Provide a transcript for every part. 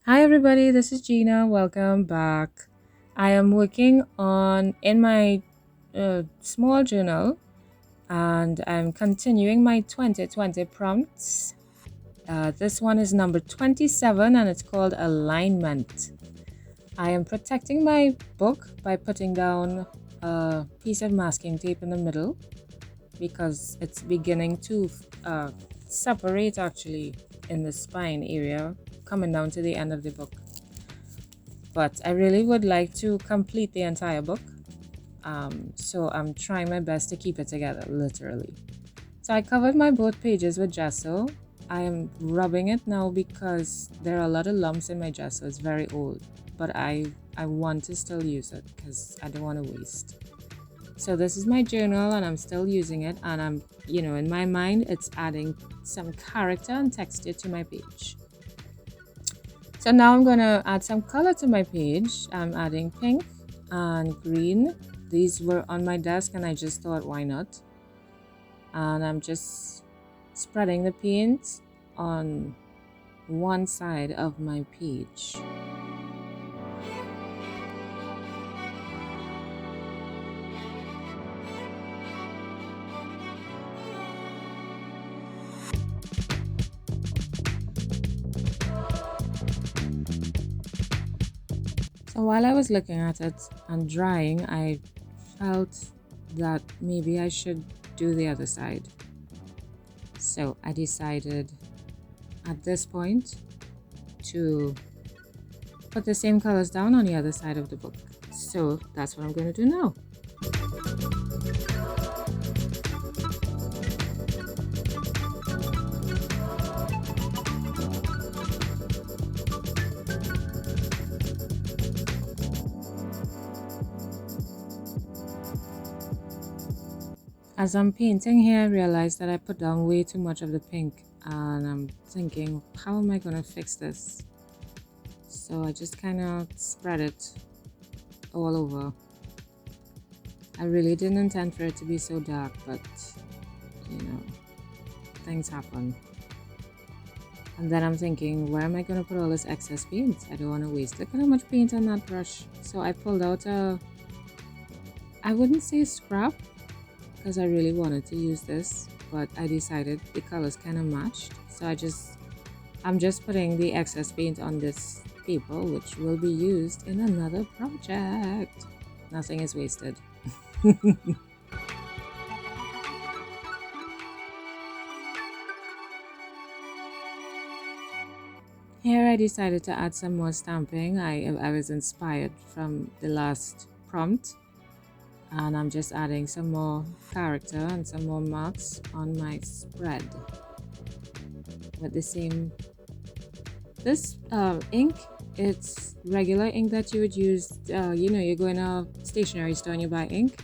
Hi everybody, this is Gina. Welcome back. I am working on in my small journal and I'm continuing my 2020 prompts. This one is number 27 and it's called alignment. I am protecting my book by putting down a piece of masking tape in the middle because it's beginning to separate actually in the spine area coming down to the end of the book. But I really would like to complete the entire book. So I'm trying my best to keep it together, literally. So I covered my both pages with gesso. I am rubbing it now because there are a lot of lumps in my gesso. It's very old, but I want to still use it because I don't want to waste. So this is my journal and I'm still using it, and I'm, in my mind, it's adding some character and texture to my page. So now I'm going to add some color to my page. I'm adding pink and green. These were on my desk and I just thought, why not? And I'm just spreading the paint on one side of my page. So while I was looking at it and drying, I felt that maybe I should do the other side. So I decided at this point to put the same colors down on the other side of the book. So that's what I'm going to do now. As I'm painting here, I realized that I put down way too much of the pink, and I'm thinking, how am I going to fix this? So I just kind of spread it all over. I really didn't intend for it to be so dark, but things happen. And then I'm thinking, where am I going to put all this excess paint? I don't want to waste. Look at how much paint on that brush. So I pulled out I wouldn't say scrap, because I really wanted to use this, but I decided the colors kind of matched. So I'm just putting the excess paint on this paper, which will be used in another project. Nothing is wasted. Here I decided to add some more stamping. I was inspired from the last prompt, and I'm just adding some more character and some more marks on my spread with the same. This ink, it's regular ink that you would use. You go in a stationery store and you buy ink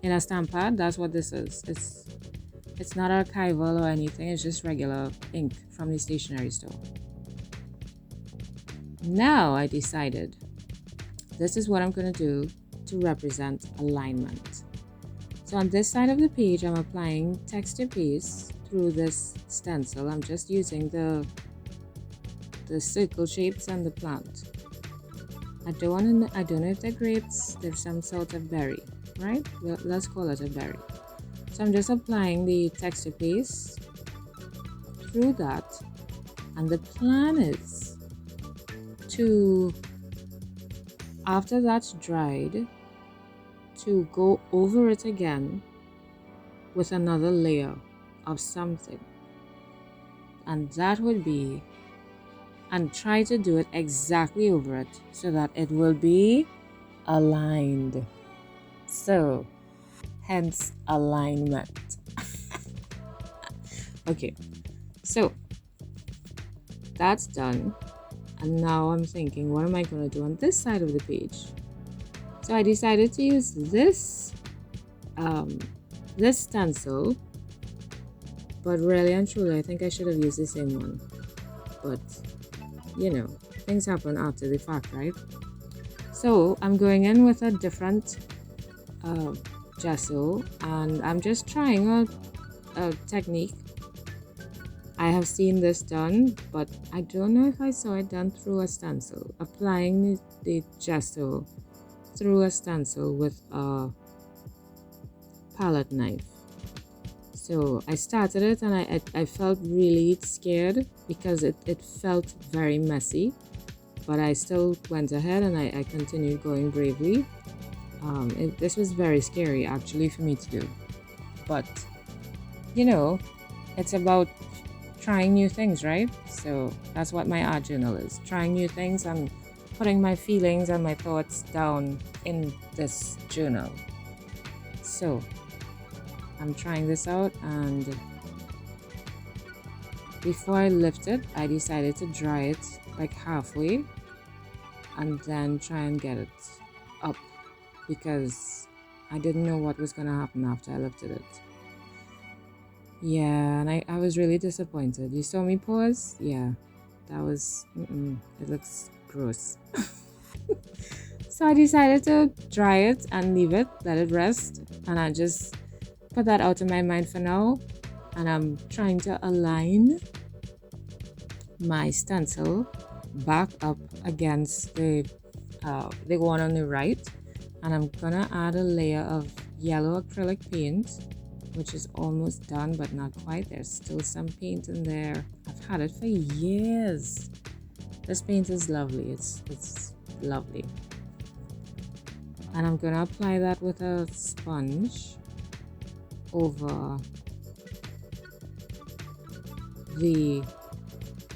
in a stamp pad. That's what this is. It's not archival or anything. It's just regular ink from the stationery store. Now I decided this is what I'm going to do to represent alignment. So on this side of the page, I'm applying texture paste through this stencil. I'm just using the circle shapes and the plant. I don't know if they're grapes. There's some sort of berry, right? Well, let's call it a berry. So I'm just applying the texture paste through that, and the plan is to, after that's dried, to go over it again with another layer of something, and that would be, and try to do it exactly over it so that it will be aligned. So hence alignment. Okay, so that's done, and now I'm thinking, what am I going to do on this side of the page? So I decided to use this stencil, but really and truly I think I should have used the same one, but things happen after the fact, right? So I'm going in with a different gesso, and I'm just trying a technique. I have seen this done, but I don't know if I saw it done through a stencil. Applying the gesso through a stencil with a palette knife. So I started it and I felt really scared because it felt very messy, but I still went ahead and I continued going bravely. This was very scary actually for me to do, but you know, it's about trying new things, right? So that's what my art journal is, trying new things and putting my feelings and my thoughts down in this journal. So I'm trying this out, and before I lift it, I decided to dry it like halfway and then try and get it up because I didn't know what was gonna happen after I lifted it. Yeah, and I was really disappointed. You saw me pause? Yeah, that was, it looks gross. So I decided to dry it and leave it, let it rest, and I just put that out of my mind for now. And I'm trying to align my stencil back up against the one on the right, and I'm gonna add a layer of yellow acrylic paint, which is almost done but not quite. There's still some paint in there. I've had it for years. This paint is lovely. It's lovely. And I'm gonna apply that with a sponge over the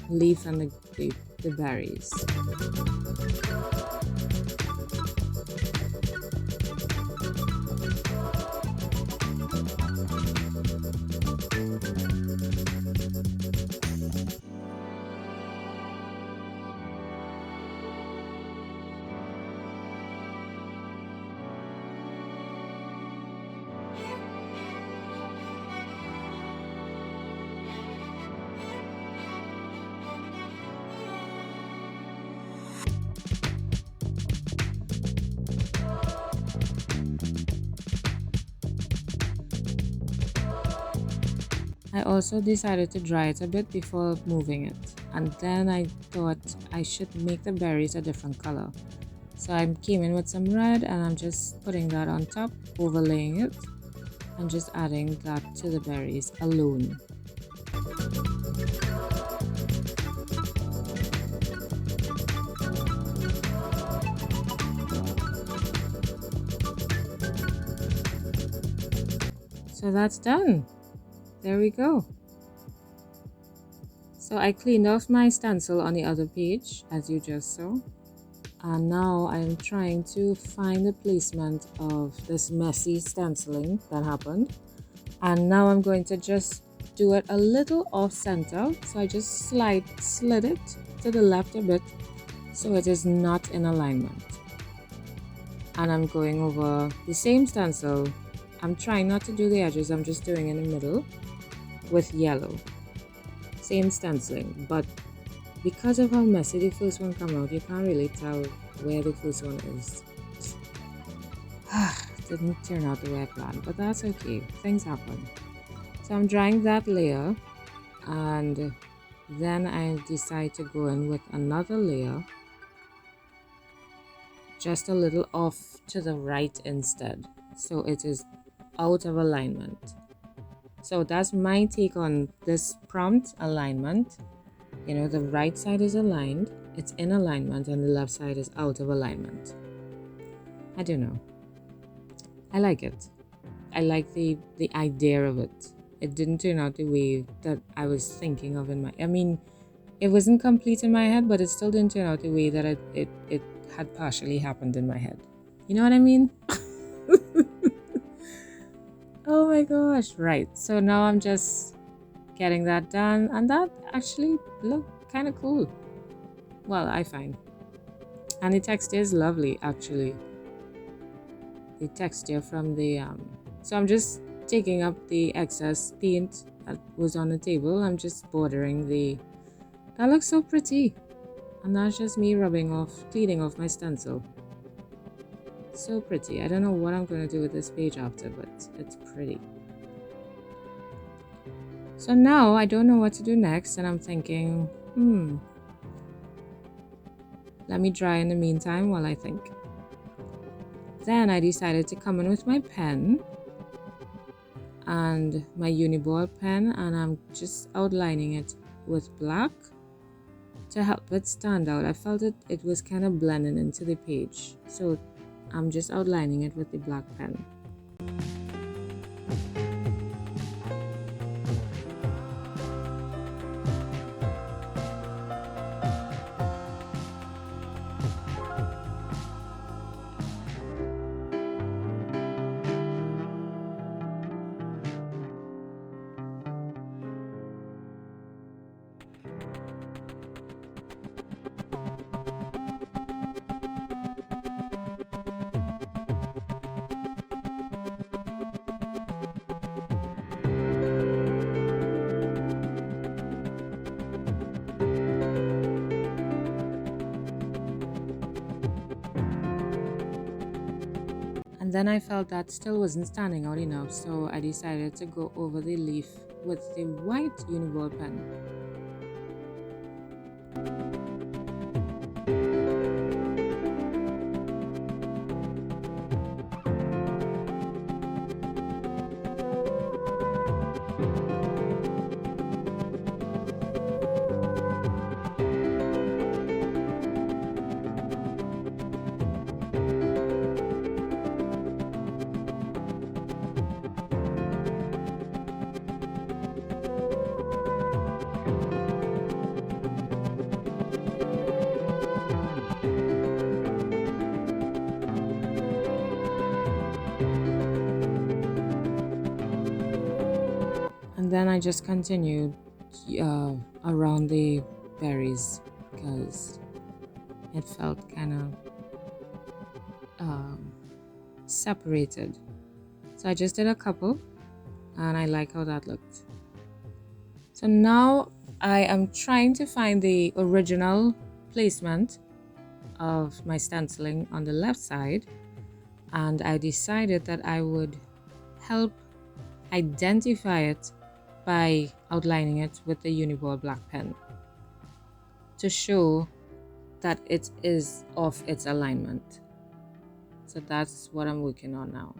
leaf and the berries. I also decided to dry it a bit before moving it, and then I thought I should make the berries a different color. So I came in with some red and I'm just putting that on top, overlaying it, and just adding that to the berries alone. So that's done. There we go. So I cleaned off my stencil on the other page, as you just saw. And now I'm trying to find the placement of this messy stenciling that happened. And now I'm going to just do it a little off center. So I just slid it to the left a bit so it is not in alignment. And I'm going over the same stencil. I'm trying not to do the edges, I'm just doing in the middle with yellow. Same stenciling, but because of how messy the first one came out, you can't really tell where the first one is. Didn't turn out the way I planned, but that's okay. Things happen. So I'm drying that layer, and then I decide to go in with another layer, just a little off to the right instead, so it is out of alignment. So that's my take on this prompt alignment. You know, the right side is aligned, it's in alignment, and the left side is out of alignment. I don't know. I like it. I like the idea of it. It didn't turn out the way that I was thinking of in my... I mean, it wasn't complete in my head, but it still didn't turn out the way that it had partially happened in my head. You know what I mean? Oh my gosh. Right. So now I'm just getting that done, and that actually looked kind of cool. Well, I find. And the texture is lovely, actually. The texture from the so I'm just taking up the excess paint that was on the table. I'm just bordering that looks so pretty, and that's just me cleaning off my stencil. So pretty. I don't know what I'm going to do with this page after, but it's pretty. So now I don't know what to do next, and I'm thinking, let me dry in the meantime while I think. Then I decided to come in with my pen and my uniball pen, and I'm just outlining it with black to help it stand out. I felt it was kind of blending into the page, so I'm just outlining it with the black pen. And then I felt that still wasn't standing out enough, so I decided to go over the leaf with the white uniball pen. And then I just continued around the berries because it felt kind of separated. So I just did a couple, and I like how that looked. So now I am trying to find the original placement of my stenciling on the left side, and I decided that I would help identify it by outlining it with the uniball black pen to show that it is off its alignment. So that's what I'm working on now.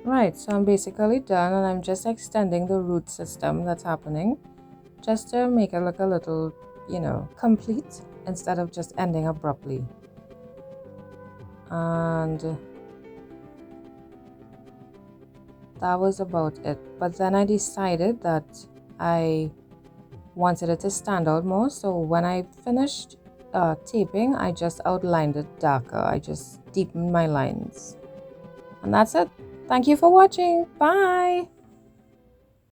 Right, so I'm basically done, and I'm just extending the root system that's happening just to make it look a little, complete instead of just ending abruptly. And that was about it. But then I decided that I wanted it to stand out more, so when I finished taping, I just outlined it darker. I just deepened my lines. And that's it. Thank you for watching. Bye!